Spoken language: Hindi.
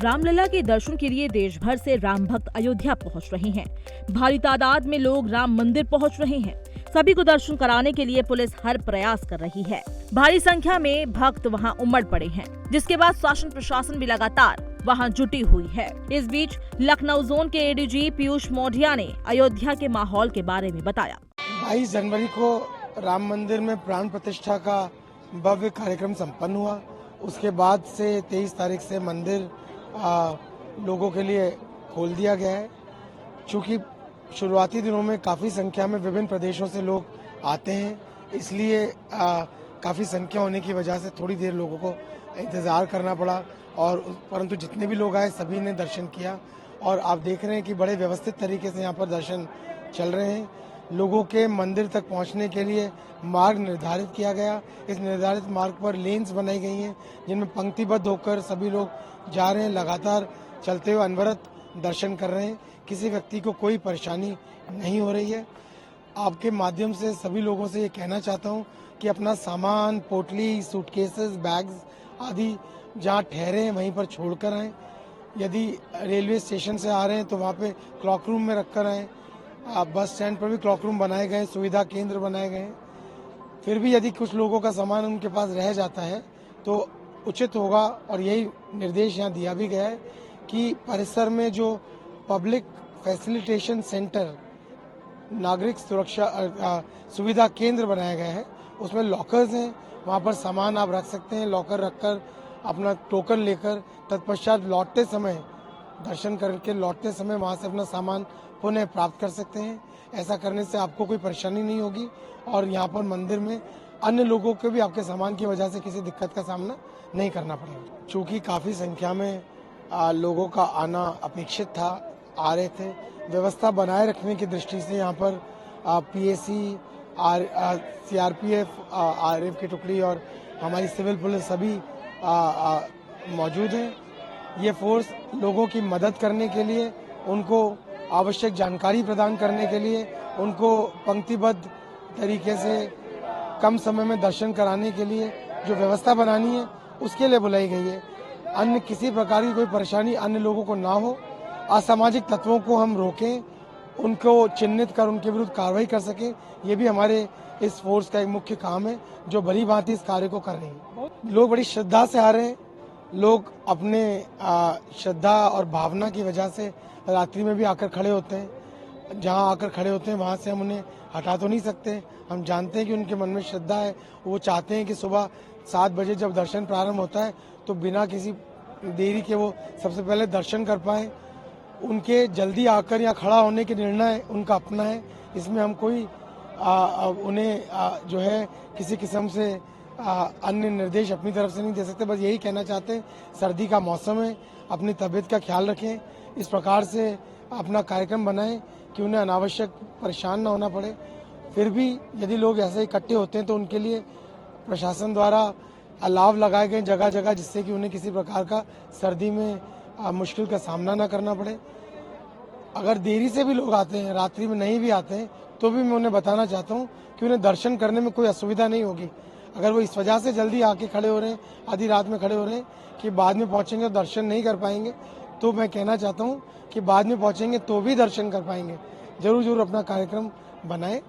रामलला के दर्शन के लिए देश भर से राम भक्त अयोध्या पहुंच रहे हैं। भारी तादाद में लोग राम मंदिर पहुंच रहे हैं। सभी को दर्शन कराने के लिए पुलिस हर प्रयास कर रही है। भारी संख्या में भक्त वहां उमड़ पड़े हैं, जिसके बाद शासन प्रशासन भी लगातार वहां जुटी हुई है। इस बीच लखनऊ जोन के एडीजी पीयूष मोढिया ने अयोध्या के माहौल के बारे में बताया। 22 जनवरी को राम मंदिर में प्राण प्रतिष्ठा का भव्य कार्यक्रम संपन्न हुआ। उसके बाद से 23 तारीख से मंदिर लोगों के लिए खोल दिया गया है। चूँकि शुरुआती दिनों में काफ़ी संख्या में विभिन्न प्रदेशों से लोग आते हैं, इसलिए काफ़ी संख्या होने की वजह से थोड़ी देर लोगों को इंतज़ार करना पड़ा, और परंतु जितने भी लोग आए सभी ने दर्शन किया। और आप देख रहे हैं कि बड़े व्यवस्थित तरीके से यहाँ पर दर्शन चल रहे हैं। लोगों के मंदिर तक पहुँचने के लिए मार्ग निर्धारित किया गया। इस निर्धारित मार्ग पर लेन्स बनाई गई हैं, जिनमें पंक्तिबद्ध होकर सभी लोग जा रहे हैं, लगातार चलते हुए अनवरत दर्शन कर रहे हैं। किसी व्यक्ति को कोई परेशानी नहीं हो रही है। आपके माध्यम से सभी लोगों से ये कहना चाहता हूँ कि अपना सामान, पोटली, सूटकेसेस, बैग्स आदि जहाँ ठहरे हैं वहीं पर छोड़कर आएँ। यदि रेलवे स्टेशन से आ रहे हैं तो वहाँ पे क्लॉक रूम में रख कर आएँ। बस स्टैंड पर भी क्लॉक रूम बनाए गए, सुविधा केंद्र बनाए गए। फिर भी यदि कुछ लोगों का सामान उनके पास रह जाता है तो उचित होगा, और यही निर्देश यहाँ दिया भी गया है कि परिसर में जो पब्लिक फैसिलिटेशन सेंटर, नागरिक सुरक्षा सुविधा केंद्र बनाया गया है, उसमें लॉकर्स हैं, वहाँ पर सामान आप रख सकते हैं। लॉकर रखकर अपना टोकन लेकर तत्पश्चात लौटते समय, दर्शन करके लौटते समय वहाँ से अपना सामान पुनः प्राप्त कर सकते हैं। ऐसा करने से आपको कोई परेशानी नहीं होगी, और यहाँ पर मंदिर में अन्य लोगों को भी आपके सामान की वजह से किसी दिक्कत का सामना नहीं करना पड़ेगा। चूँकि काफ़ी संख्या में लोगों का आना अपेक्षित था, आ रहे थे। व्यवस्था बनाए रखने की दृष्टि से यहाँ पर पीएसी, सीआरपीएफ, आरएफ की टुकड़ी और हमारी सिविल पुलिस सभी मौजूद हैं। ये फोर्स लोगों की मदद करने के लिए, उनको आवश्यक जानकारी प्रदान करने के लिए, उनको पंक्तिबद्ध तरीके से कम समय में दर्शन कराने के लिए जो व्यवस्था बनानी है उसके लिए बुलाई गई है। अन्य किसी प्रकार की कोई परेशानी अन्य लोगों को ना हो, असामाजिक तत्वों को हम रोकें, उनको चिन्हित कर उनके विरुद्ध कार्रवाई कर सकें, ये भी हमारे इस फोर्स का एक मुख्य काम है जो भली भांति इस कार्य को कर रही है। लोग बड़ी श्रद्धा से आ रहे हैं। लोग अपने श्रद्धा और भावना की वजह से रात्रि में भी आकर खड़े होते हैं। जहां आकर खड़े होते हैं वहां से हम उन्हें हटा तो नहीं सकते। हम जानते हैं कि उनके मन में श्रद्धा है, वो चाहते हैं कि सुबह 7 बजे जब दर्शन प्रारंभ होता है तो बिना किसी देरी के वो सबसे पहले दर्शन कर पाएं। उनके जल्दी आकर या खड़ा होने के निर्णय उनका अपना है, इसमें हम कोई उन्हें जो है किसी किस्म से अन्य निर्देश अपनी तरफ से नहीं दे सकते। बस यही कहना चाहते हैं, सर्दी का मौसम है, अपनी तबीयत का ख्याल रखें, इस प्रकार से अपना कार्यक्रम बनाएं कि उन्हें अनावश्यक परेशान ना होना पड़े। फिर भी यदि लोग ऐसे इकट्ठे होते हैं तो उनके लिए प्रशासन द्वारा अलाव लगाए गए जगह जगह, जिससे कि उन्हें किसी प्रकार का सर्दी में मुश्किल का सामना ना करना पड़े। अगर देरी से भी लोग आते हैं, रात्रि में नहीं भी आते हैं, तो भी मैं उन्हें बताना चाहता हूँ कि उन्हें दर्शन करने में कोई असुविधा नहीं होगी। अगर वो इस वजह से जल्दी आके खड़े हो रहे हैं, आधी रात में खड़े हो रहे हैं कि बाद में पहुंचेंगे तो दर्शन नहीं कर पाएंगे, तो मैं कहना चाहता हूं कि बाद में पहुंचेंगे तो भी दर्शन कर पाएंगे। जरूर जरूर अपना कार्यक्रम बनाएं।